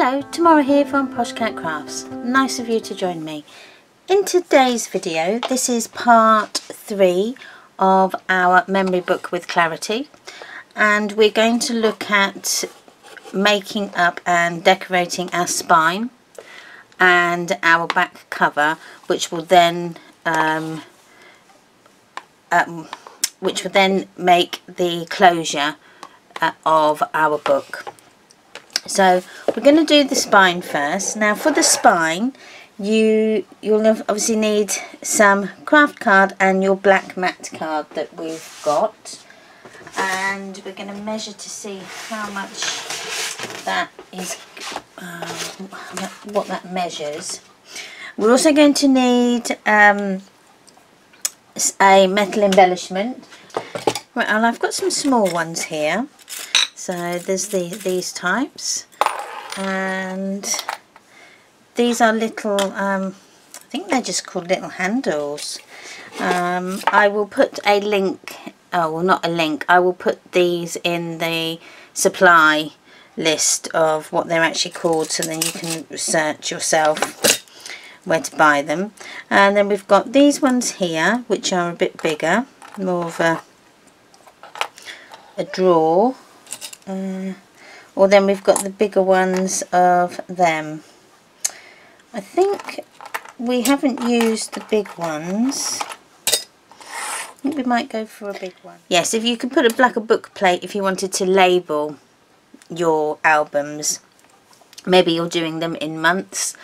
Hello, Tamara here from Posh Cat Crafts. Nice of you to join me. In today's video, this is part 3 of our memory book with clarity, and we're going to look at making up and decorating our spine and our back cover, which will then make the closure of our book. So we're going to do the spine first. Now for the spine, you'll obviously need some craft card and your black mat card that we've got, and we're going to measure to see how much that is, what that measures. We're also going to need a metal embellishment. Right, and I've got some small ones here. So there's these types, and these are little, I think they're just called little handles. I will put a link, oh well, not a link, I will put these in the supply list of what they're actually called, so then you can research yourself where to buy them. And then we've got these ones here, which are a bit bigger, more of a drawer. Or then we've got the bigger ones of them. I think we haven't used the big ones. I think we might go for a big one. Yes, if you could put a book plate if you wanted to label your albums. Maybe you're doing them in months,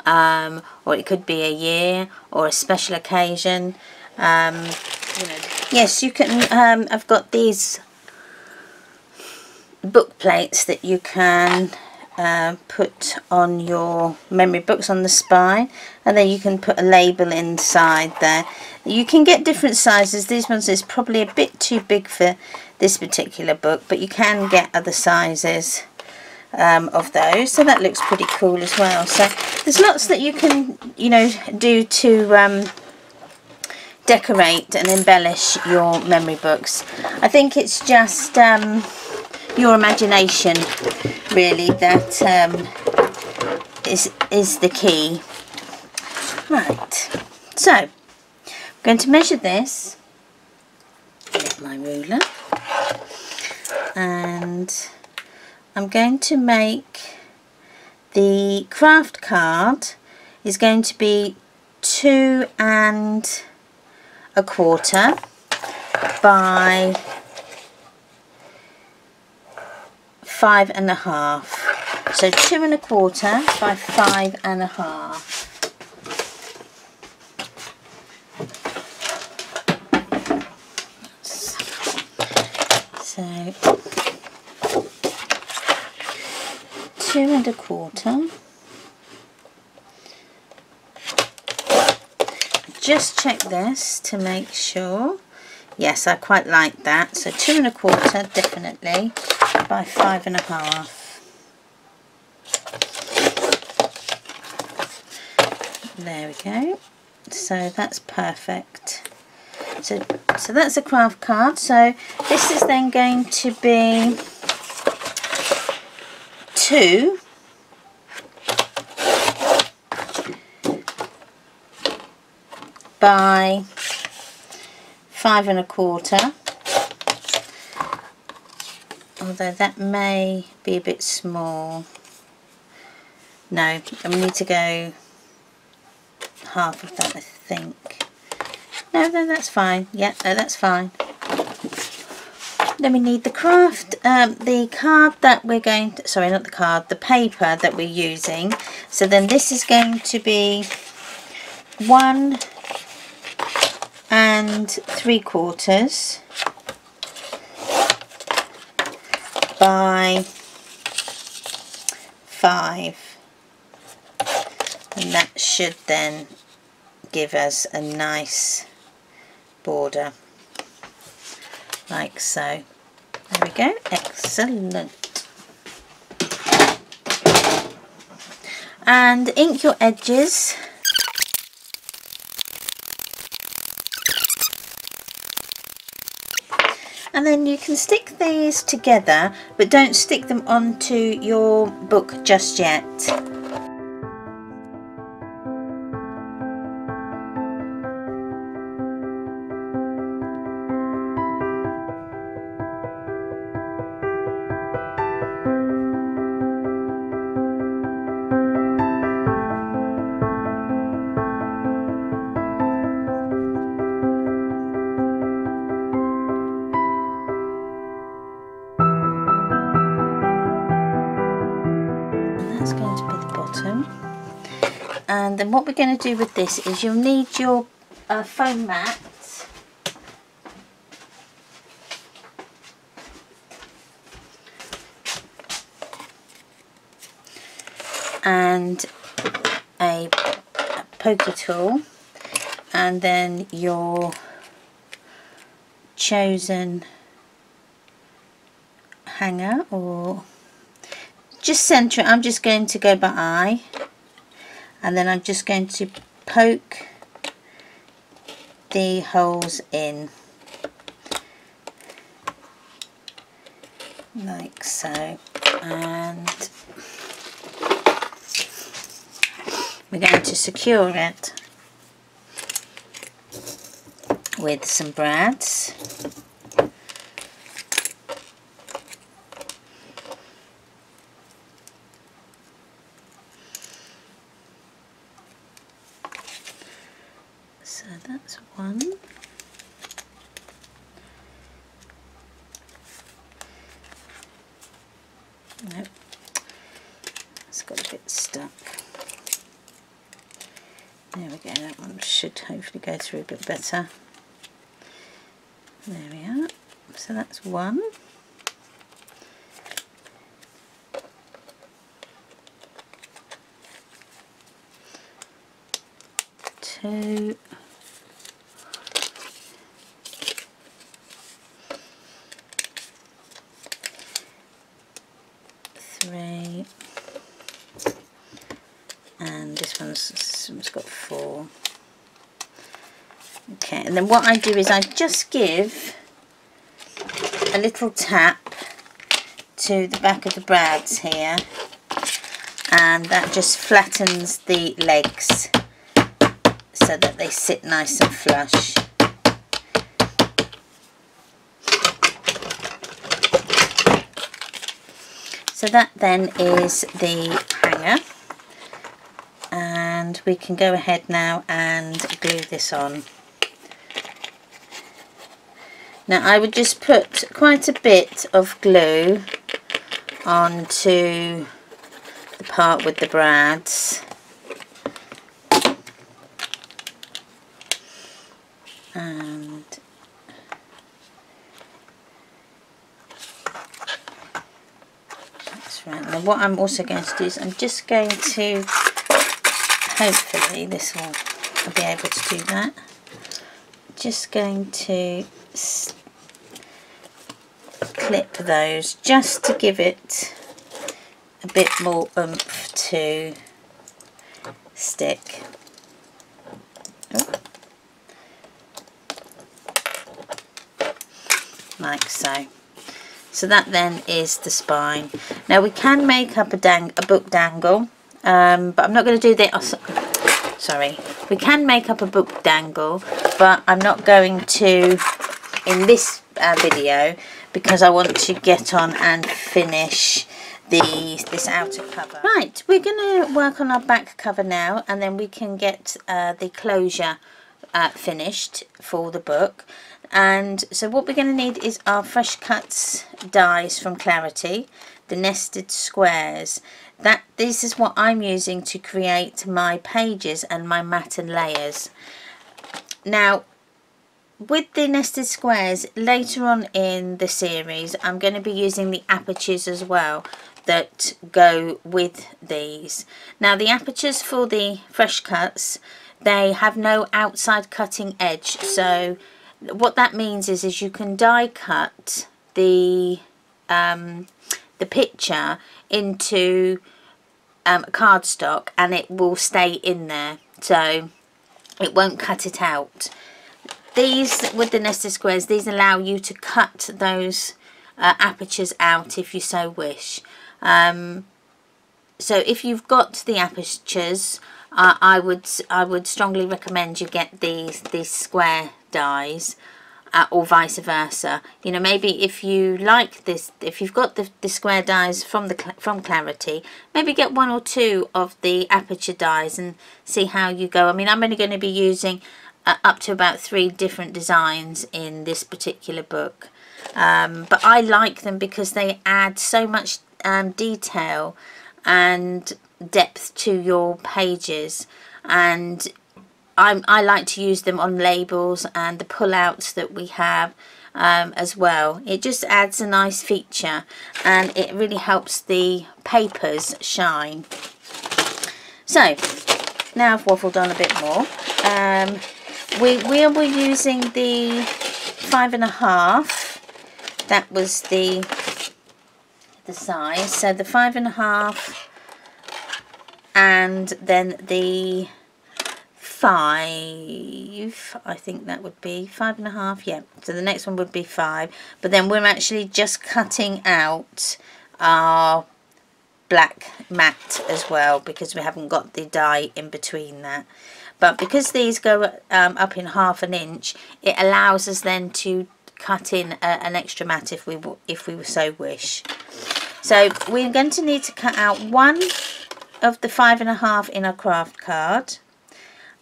or it could be a year or a special occasion. You know. Yes, you can. I've got these book plates that you can put on your memory books on the spine, and then you can put a label inside there. You can get different sizes. These ones is probably a bit too big for this particular book, but you can get other sizes of those, so that looks pretty cool as well. So there's lots that you can, you know, do to decorate and embellish your memory books. I think it's just your imagination really that is the key. Right, so I'm going to measure this with my ruler, and I'm going to make the craft card is going to be 2 1/4 by 5 1/2. So 2 1/4 by 5 1/2. So 2 1/4. Just check this to make sure. Yes, I quite like that. So 2 1/4 definitely by 5 1/2. There we go. So that's perfect. So that's a craft card. So this is then going to be 2 by 5 1/4. Although that may be a bit small. No, I need to go half of that, I think. No, that's fine. Yeah, no, that's fine. Then we need the the card that we're going to, sorry, not the card, the paper that we're using. So then this is going to be 1 3/4 by 5, and that should then give us a nice border like so. There we go, excellent. And ink your edges. And then you can stick these together, but don't stick them onto your book just yet. That's going to be the bottom. And then what we're going to do with this is you'll need your foam mat and a pokey tool, and then your chosen hanger, or just centre it. I'm just going to go by eye, and then I'm just going to poke the holes in like so, and we're going to secure it with some brads. So that's one. Nope, it's got a bit stuck. There we go, that one should hopefully go through a bit better. There we are. So that's one. Two. Three. And this one's got four. Okay, and then what I do is I just give a little tap to the back of the brads here, and that just flattens the legs so that they sit nice and flush. So that then is the hanger, and we can go ahead now and glue this on. Now I would just put quite a bit of glue onto the part with the brads, and that's right. Now what I'm also going to do is I'm just going to, hopefully this will, I'll be able to do that, just going to clip those just to give it a bit more oomph to stick. Oh. Like so. So that then is the spine. Now we can make up a book dangle, but I'm not going to do that. Oh, sorry, we can make up a book dangle, but I'm not going to in this video, because I want to get on and finish this outer cover. Right, we're going to work on our back cover now, and then we can get the closure finished for the book. And so what we're going to need is our Fresh Cuts dies from Clarity, the nested squares. This is what I'm using to create my pages and my mat and layers. Now with the nested squares, later on in the series I'm going to be using the apertures as well that go with these. Now the apertures for the Fresh Cuts, they have no outside cutting edge, so what that means is you can die cut the picture into cardstock and it will stay in there, so it won't cut it out. these, with the nested squares, these allow you to cut those apertures out if you so wish. So if you've got the apertures, I would strongly recommend you get these square dies, or vice versa. You know, maybe if you like this, if you've got the square dies from Clarity, maybe get 1 or 2 of the aperture dies and see how you go. I mean, I'm only going to be using up to about 3 different designs in this particular book, but I like them because they add so much detail and depth to your pages, and I like to use them on labels and the pullouts that we have as well. It just adds a nice feature, and it really helps the papers shine. So now I've waffled on a bit more. We were using the 5.5. That was the size. So the 5.5, and then the 5, I think that would be 5.5, yeah. So the next one would be 5, but then we're actually just cutting out our black matte as well, because we haven't got the die in between that. But because these go up in 1/2 inch, it allows us then to cut in an extra matte if we so wish. So we're going to need to cut out 1 of the 5.5 in our craft card,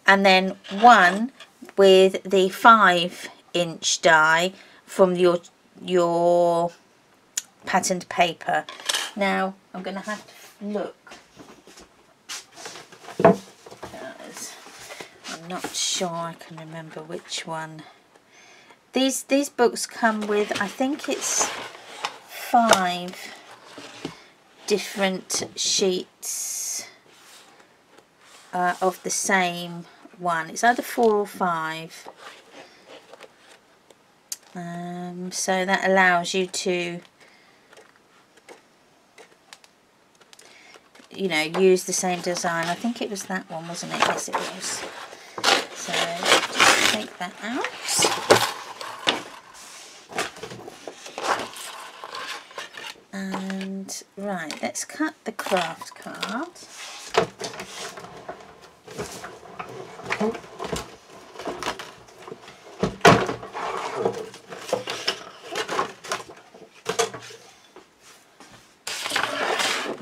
and then 1 with the 5-inch die from your patterned paper. Now I'm going to have to look, because I'm not sure I can remember which one. These books come with, I think it's 5 different sheets of the same one. It's either 4 or 5. So that allows you to, you know, use the same design. I think it was that one, wasn't it? Yes, it was. So just take that out. And right, let's cut the craft card.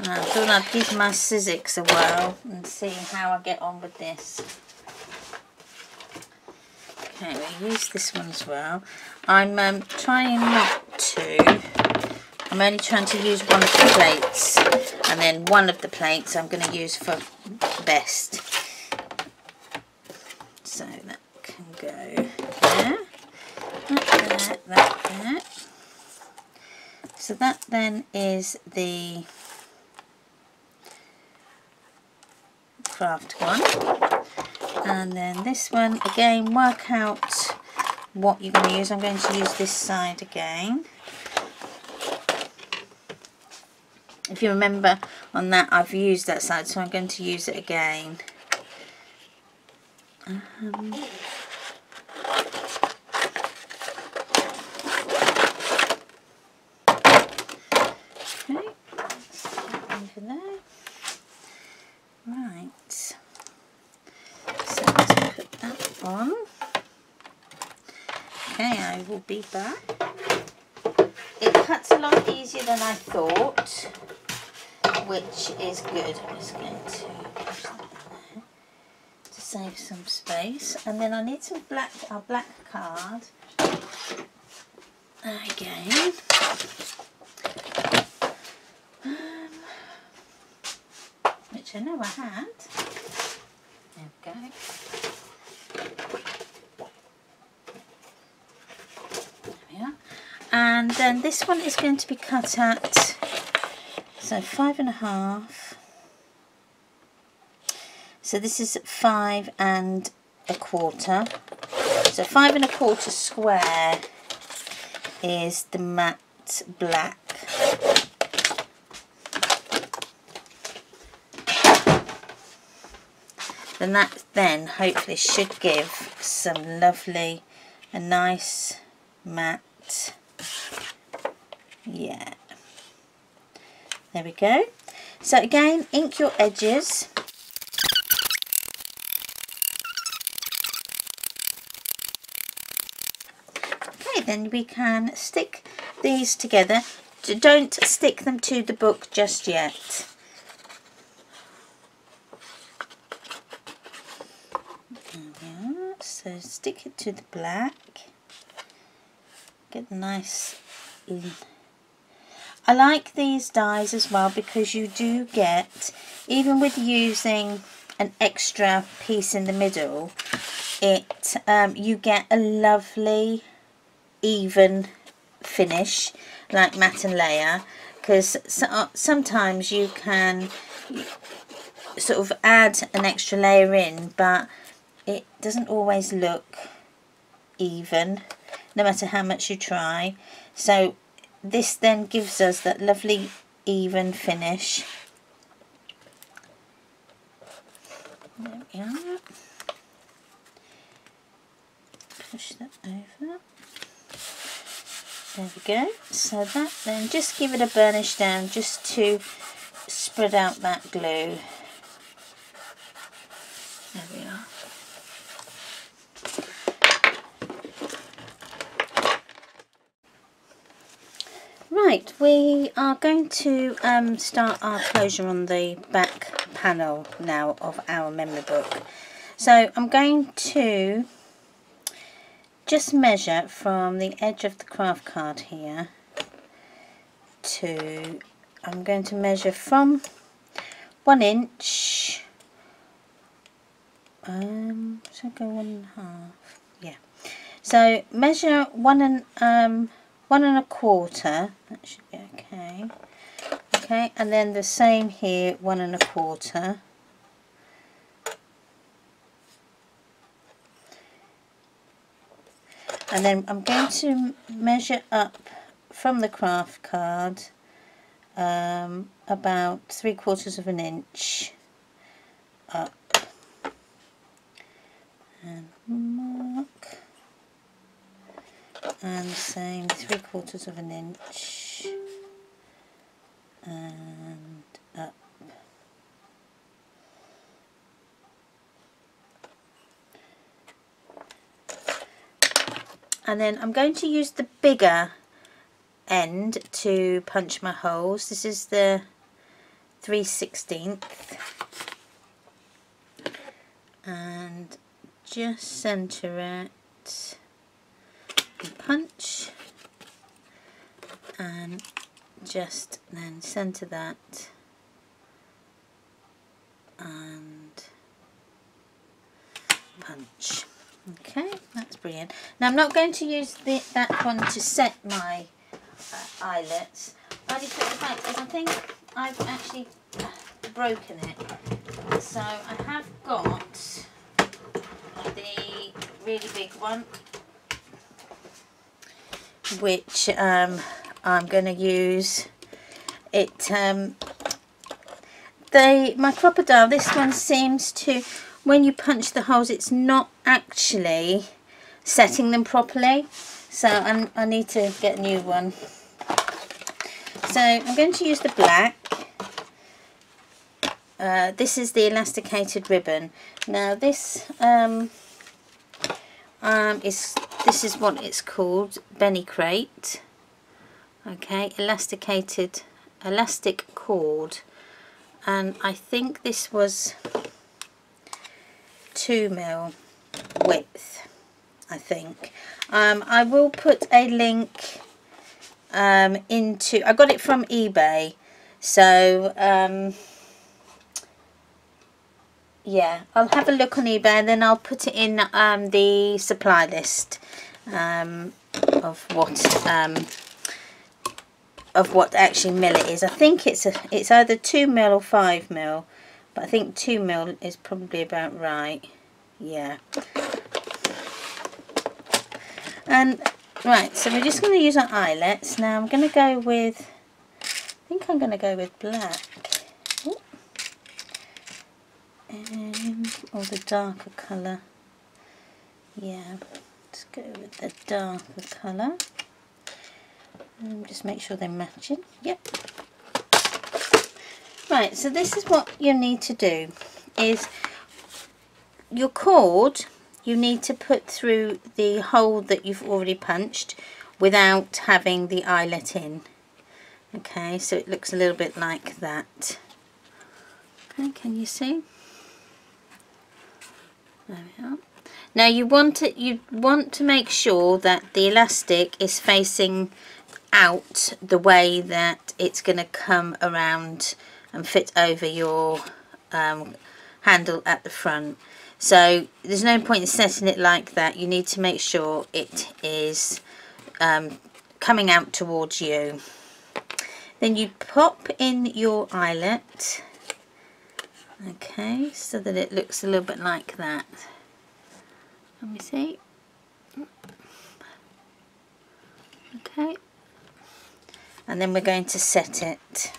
I thought I'd give my Sizzix a whirl and see how I get on with this. Okay, we'll use this one as well. I'm trying not to. I'm only trying to use 1 of the plates, and then 1 of the plates I'm going to use for best. So that can go there, that there. So that then is the craft one, and then this one again, work out what you're going to use. I'm going to use this side again. If you remember on that, I've used that side, so I'm going to use it again. Okay, over there. Right, so let's put that on. Okay, I will be back. It cuts a lot easier than I thought, which is good. I'm just going to push that there to save some space. And then I need some our black card again. Which I know I had. There we go. There we are. And then this one is going to be cut at, so 5.5. So this is 5 1/4. So 5 1/4 square is the matte black. Then that hopefully should give some lovely a nice matte. Yeah, there we go. So again, ink your edges. Okay, then we can stick these together. Don't stick them to the book just yet. So stick it to the black. Get nice. I like these dies as well because you do get, even with using an extra piece in the middle, you get a lovely even finish, like matte and layer, because sometimes you can sort of add an extra layer in, but it doesn't always look even, no matter how much you try. So this then gives us that lovely even finish. There we are. Push that over. There we go. So that then, just give it a burnish down just to spread out that glue. There we are. Right, we are going to start our closure on the back panel now of our memory book. So I'm going to just measure from the edge of the craft card here to, I'm going to measure from 1 inch, should I go 1.5? Yeah. So measure 1 1.25, that should be okay. Okay, and then the same here, 1.25. And then I'm going to measure up from the craft card about 3/4 of an inch up, and mark, and the same 3/4 of an inch and up. And then I'm going to use the bigger end to punch my holes. This is the 3/16, and just centre it and punch, and just then centre that and punch. Okay, that's brilliant. Now I'm not going to use that one to set my eyelets, only for the fact is I think I've actually broken it. So I have got the really big one, which I'm going to use. My crocodile, this one seems to, when you punch the holes, it's not actually setting them properly, so I need to get a new one. So I'm going to use the black. This is the elasticated ribbon. Now this is what it's called, Benny Crate. Okay, elastic cord, and I think this was 2mm width, I think. I will put a link into, I got it from eBay, so yeah, I'll have a look on eBay and then I'll put it in the supply list of what actually mil it is. I think it's either 2mm or 5mm, but I think 2mm is probably about right. Yeah. And right, so we're just going to use our eyelets. Now I'm going to go with, I think I'm going to go with black. Ooh. Or the darker colour. Yeah. Let's go with the darker colour. And just make sure they're matching. Yep. Right, so this is what you need to do, is your cord you need to put through the hole that you've already punched without having the eyelet in. Okay, so it looks a little bit like that. Okay, can you see? There we are. Now you want to make sure that the elastic is facing out the way that it's going to come around and fit over your handle at the front. So there's no point in setting it like that. You need to make sure it is coming out towards you. Then you pop in your eyelet, okay, so that it looks a little bit like that. Let me see. Okay, and then we're going to set it.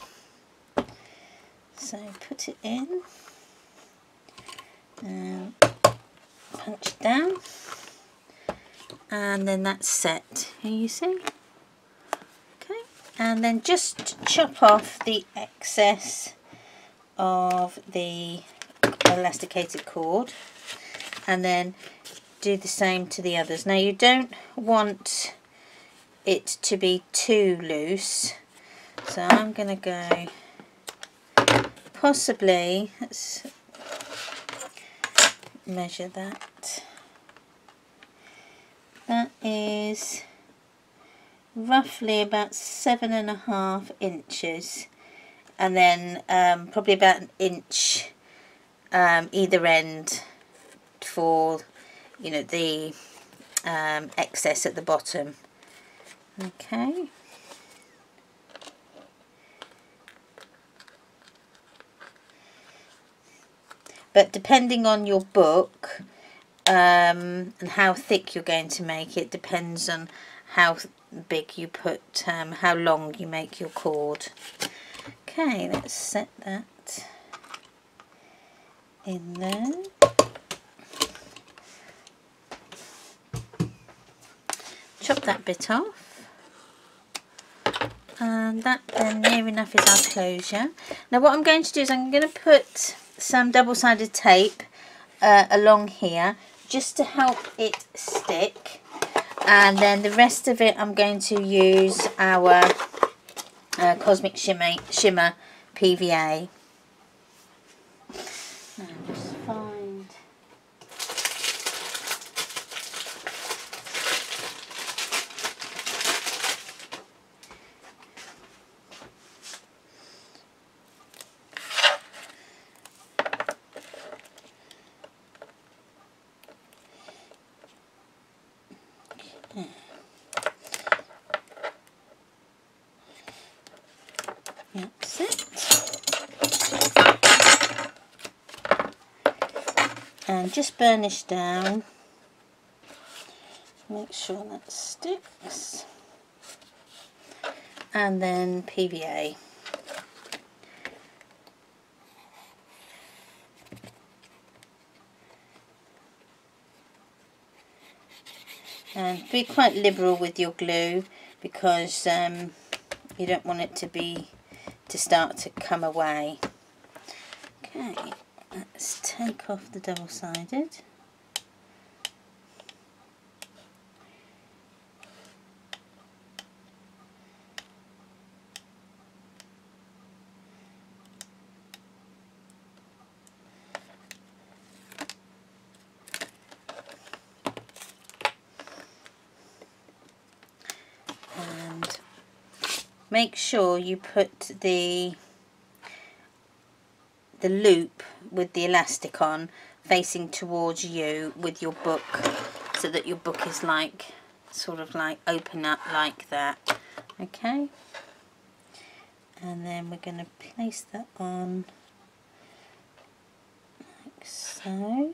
So put it in and punch down, and then that's set. Here you see. Okay, and then just chop off the excess of the elasticated cord, and then do the same to the others. Now you don't want it to be too loose, so I'm going to go possibly, let's measure that. That is roughly about 7.5 inches, and then probably about 1 inch either end for, you know, the excess at the bottom. Okay. But depending on your book and how thick you're going to make it, depends on how big you put, how long you make your cord. Okay, let's set that in there. Chop that bit off. And that then near enough is our closure. Now what I'm going to do is I'm going to put some double-sided tape along here just to help it stick, and then the rest of it I'm going to use our Cosmic Shimmer PVA. Now just find that's it. And just burnish down. Make sure that sticks. And then PVA. And be quite liberal with your glue, because you don't want it to start to come away. Okay, let's take off the double-sided. Make sure you put the loop with the elastic on facing towards you with your book, so that your book is like sort of like open up like that. Okay, and then we're going to place that on like so.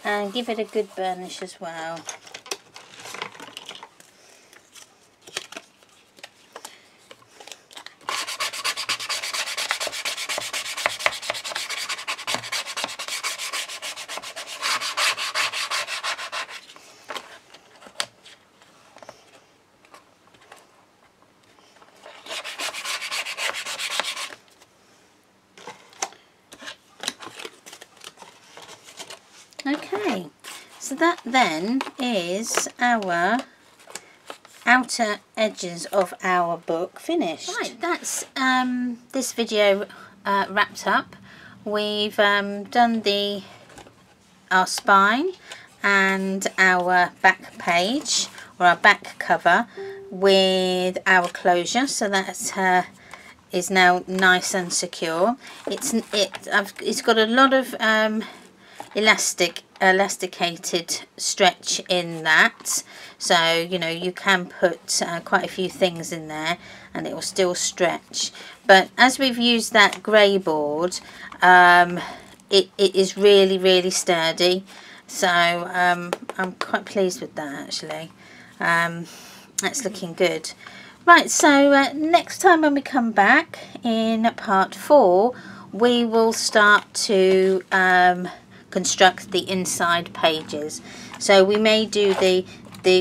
and give it a good burnish as well. Okay, so that then is our outer edges of our book finished. Right, that's this video wrapped up. We've done our spine and our back page, or our back cover, with our closure, so that is now nice and secure. It's got a lot of elasticated stretch in that, so you know you can put quite a few things in there and it will still stretch. But as we've used that grey board, it is really sturdy, so I'm quite pleased with that actually. That's looking good. Right, so next time when we come back in part 4, we will start to construct the inside pages. So we may do the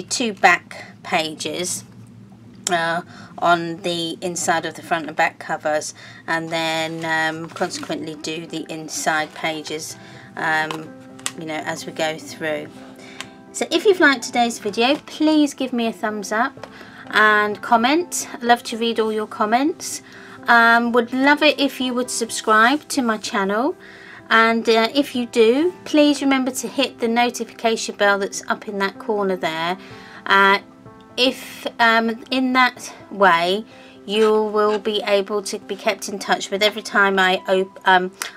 2 back pages on the inside of the front and back covers, and then consequently do the inside pages you know, as we go through. So if you've liked today's video, please give me a thumbs up and comment. I'd love to read all your comments. Would love it if you would subscribe to my channel, and if you do, please remember to hit the notification bell that's up in that corner there. If in that way you will be able to be kept in touch with every time I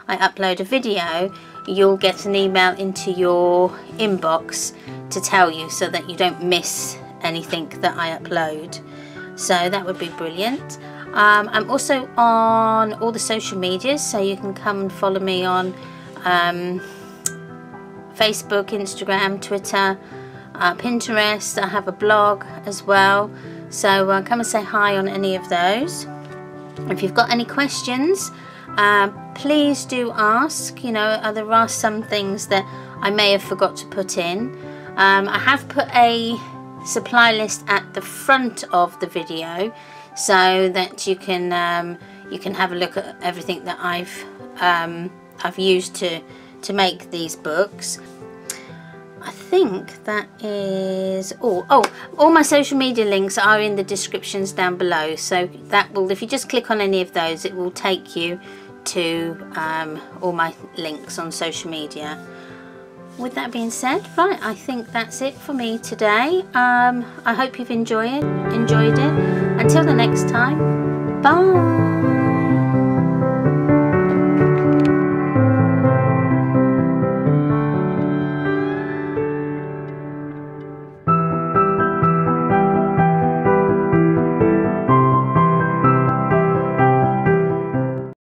upload a video. You'll get an email into your inbox to tell you, so that you don't miss anything that I upload. So that would be brilliant. I'm also on all the social medias, so you can come and follow me on Facebook, Instagram, Twitter, Pinterest. I have a blog as well, so come and say hi on any of those. If you've got any questions, please do ask. You know, there are some things that I may have forgot to put in. I have put a supply list at the front of the video, so that you can have a look at everything that I've used to make these books. I think that is all. Oh, all my social media links are in the descriptions down below, so that will, if you just click on any of those, it will take you to all my links on social media. With that being said, right, I think that's it for me today. I hope you've enjoyed it. Until the next time, bye.